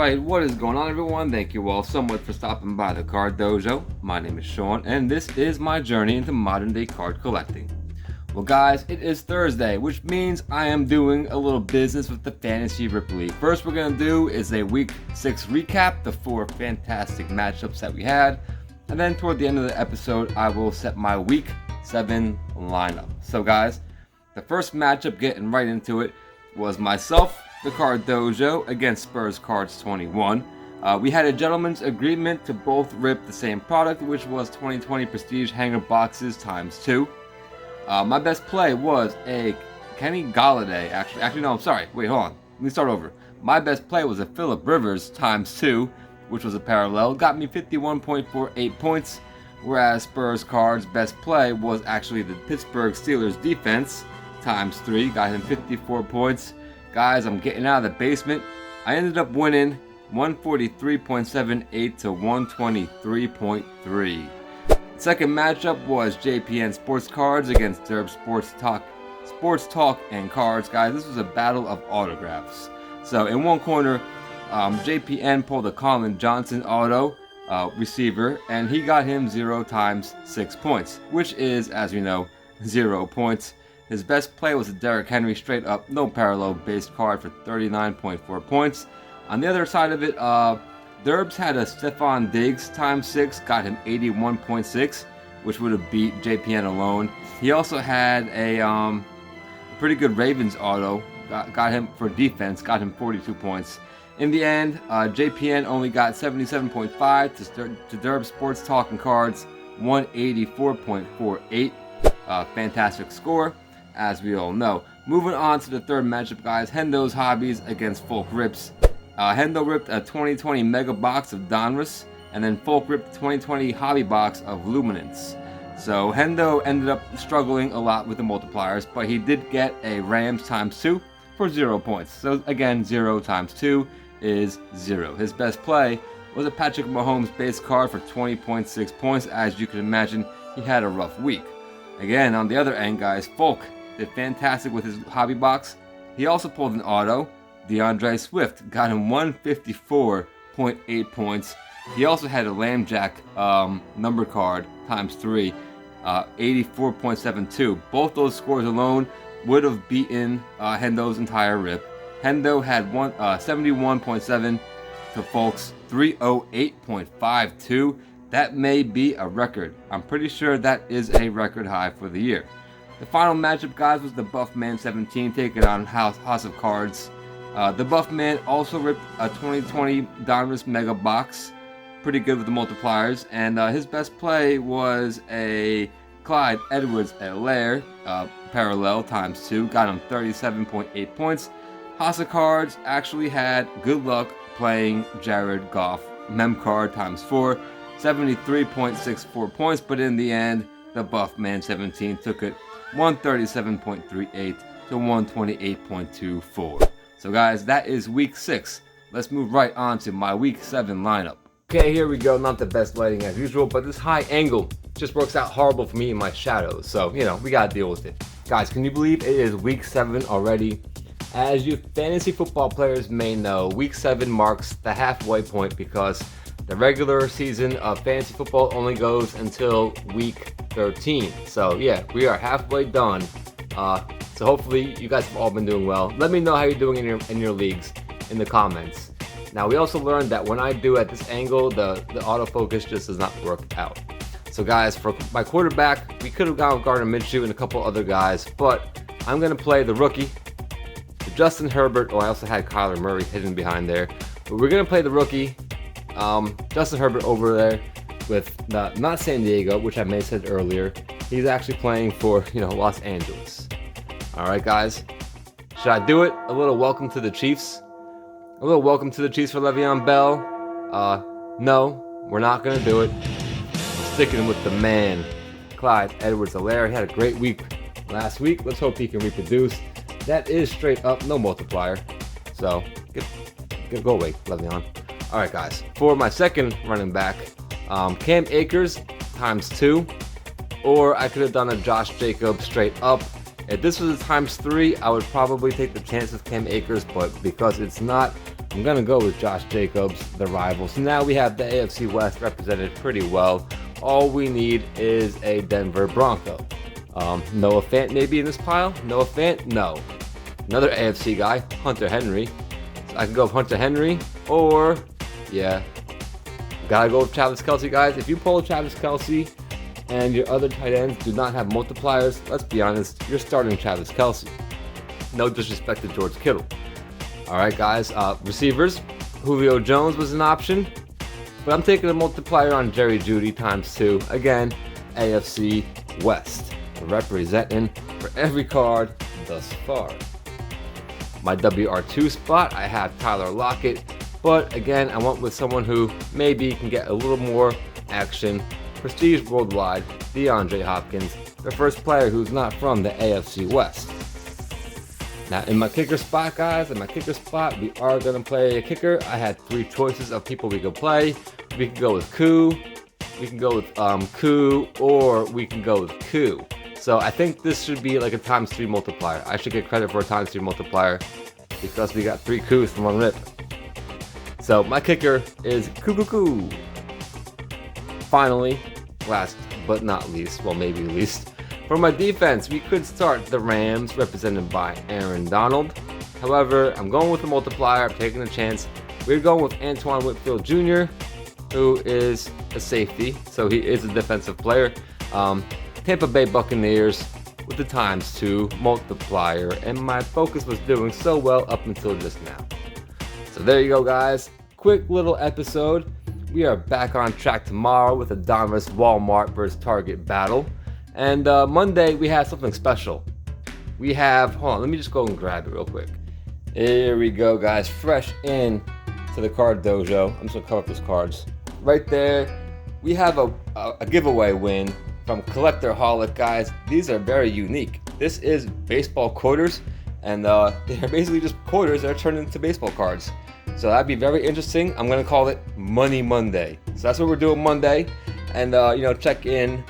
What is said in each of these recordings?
Alright, what is going on, everyone? Thank you all so much for stopping by the Card Dojo. My name is Sean, and this is my journey into modern day card collecting. Well guys, it is Thursday, which means I am doing a little business with the Fantasy Rip League. First we're going to do is a Week 6 recap, the 4 fantastic matchups that we had. And then toward the end of the episode, I will set my Week 7 lineup. So guys, the first matchup, getting right into it, was myself, the Card Dojo, against Spurs Cards 21. We had a gentleman's agreement to both rip the same product, which was 2020 Prestige Hanger Boxes ×2. My best play was a Kenny Galladay. Actually, no, I'm sorry. Wait, hold on. Let me start over. My best play was a Phillip Rivers ×2, which was a parallel. Got me 51.48 points, whereas Spurs Cards' best play was actually the Pittsburgh Steelers defense ×3. Got him 54 points. Guys, I'm getting out of the basement. I ended up winning 143.78 to 123.3. Second matchup was JPN Sports Cards against Durb Sports Talk and Cards. Guys, this was a battle of autographs. So in one corner, JPN pulled a Colin Johnson auto receiver, and he got him 0 × 6 points, which is, as we know, 0 points. His best play was a Derrick Henry straight up, no parallel based card for 39.4 points. On the other side of it, Durbs had a Stephon Diggs ×6, got him 81.6, which would have beat JPN alone. He also had a pretty good Ravens auto, got him for defense, got him 42 points. In the end, JPN only got 77.5 to Durb Sports Talk and Cards 184.48. Fantastic score, as we all know. Moving on to the third matchup, guys, Hendo's Hobbies against FulkzRipz. Hendo ripped a 2020 Mega Box of Donruss, and then Fulk ripped the 2020 Hobby Box of Luminance. So Hendo ended up struggling a lot with the multipliers, but he did get a Rams ×2 for 0 points. So again, 0 × 2 is 0. His best play was a Patrick Mahomes base card for 20.6 points. As you can imagine, he had a rough week. Again, on the other end, guys, Fulk did fantastic with his hobby box. He also pulled an auto, DeAndre Swift, got him 154.8 points. He also had a Lambjack number card ×3, 84.72. Both those scores alone would have beaten Hendo's entire rip. Hendo had 71.7 to Fulk's 308.52. That may be a record. I'm pretty sure that is a record high for the year. The final matchup, guys, was the Buffman 17 taking on House of Cards. The Buffman also ripped a 2020 Donruss Mega Box. Pretty good with the multipliers. And his best play was a Clyde Edwards-Helaire parallel ×2. Got him 37.8 points. House of Cards actually had good luck playing Jared Goff mem card ×4. 73.64 points, but in the end, the Buffman 17 took it 137.38 to 128.24. So guys, that is Week 6. Let's move right on to my Week 7 lineup. Okay, here we go. Not the best lighting as usual, but this high angle just works out horrible for me in my shadows. So, we gotta deal with it. Guys, can you believe it is Week 7 already? As you fantasy football players may know, Week 7 marks the halfway point because the regular season of fantasy football only goes until Week 13. So yeah, we are halfway done. So hopefully you guys have all been doing well. Let me know how you're doing in your leagues in the comments. Now we also learned that when I do at this angle, the autofocus just does not work out. So guys, for my quarterback, we could have gone with Gardner Minshew and a couple other guys, but I'm gonna play the rookie, Justin Herbert. I also had Kyler Murray hidden behind there, but we're gonna play the rookie. Justin Herbert over there with not San Diego, which I may have said earlier. He's actually playing for Los Angeles. All right, guys, should I do it? A little welcome to the Chiefs. A little welcome to the Chiefs for Le'Veon Bell. No, we're not gonna do it. I'm sticking with the man, Clyde Edwards-Helaire. He had a great week last week. Let's hope he can reproduce. That is straight up, no multiplier. So go away, Le'Veon. All right, guys, for my second running back, Cam Akers ×2, or I could have done a Josh Jacobs straight up. If this was a ×3, I would probably take the chance with Cam Akers, but because it's not, I'm going to go with Josh Jacobs, the rival. So now we have the AFC West represented pretty well. All we need is a Denver Bronco. Noah Fant maybe in this pile? Noah Fant? No. Another AFC guy, Hunter Henry. So I can go with Hunter Henry, or, yeah, gotta go with Travis Kelce, guys. If you pull Travis Kelce and your other tight ends do not have multipliers, let's be honest, you're starting Travis Kelce. No disrespect to George Kittle. All right, guys. Receivers, Julio Jones was an option, but I'm taking a multiplier on Jerry Jeudy ×2. Again, AFC West, representing for every card thus far. My WR2 spot, I have Tyler Lockett, but again, I went with someone who maybe can get a little more action. Prestige Worldwide, DeAndre Hopkins, the first player who's not from the AFC West. Now, in my kicker spot, guys, we are going to play a kicker. I had 3 choices of people we could play. We can go with Koo, we can go with Koo, or we can go with Koo. So I think this should be like a ×3 multiplier. I should get credit for a ×3 multiplier because we got 3 Koos from one rip. So my kicker is Koo. Finally, last but not least, well maybe least, for my defense, we could start the Rams, represented by Aaron Donald. However, I'm going with the multiplier. I'm taking a chance. We're going with Antoine Whitfield Jr., who is a safety, so he is a defensive player. Tampa Bay Buccaneers with the ×2 multiplier, and my focus was doing so well up until just now. So there you go, guys. Quick little episode. We are back on track tomorrow with a Donruss Walmart versus Target battle. And Monday, we have something special. We have, hold on, let me just go and grab it real quick. Here we go, guys. Fresh in to the Card Dojo. I'm just gonna cover up those cards. Right there, we have a giveaway win from Collectorholic, guys. These are very unique. This is baseball quarters, and they're basically just quarters that are turned into baseball cards. So that'd be very interesting. I'm gonna call it Money Monday. So that's what we're doing Monday, and check in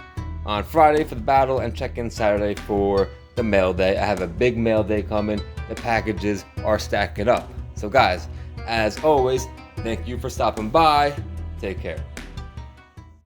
on Friday for the battle and check in Saturday for the mail day. I have a big mail day coming. The packages are stacking up. So guys, as always, thank you for stopping by. Take care.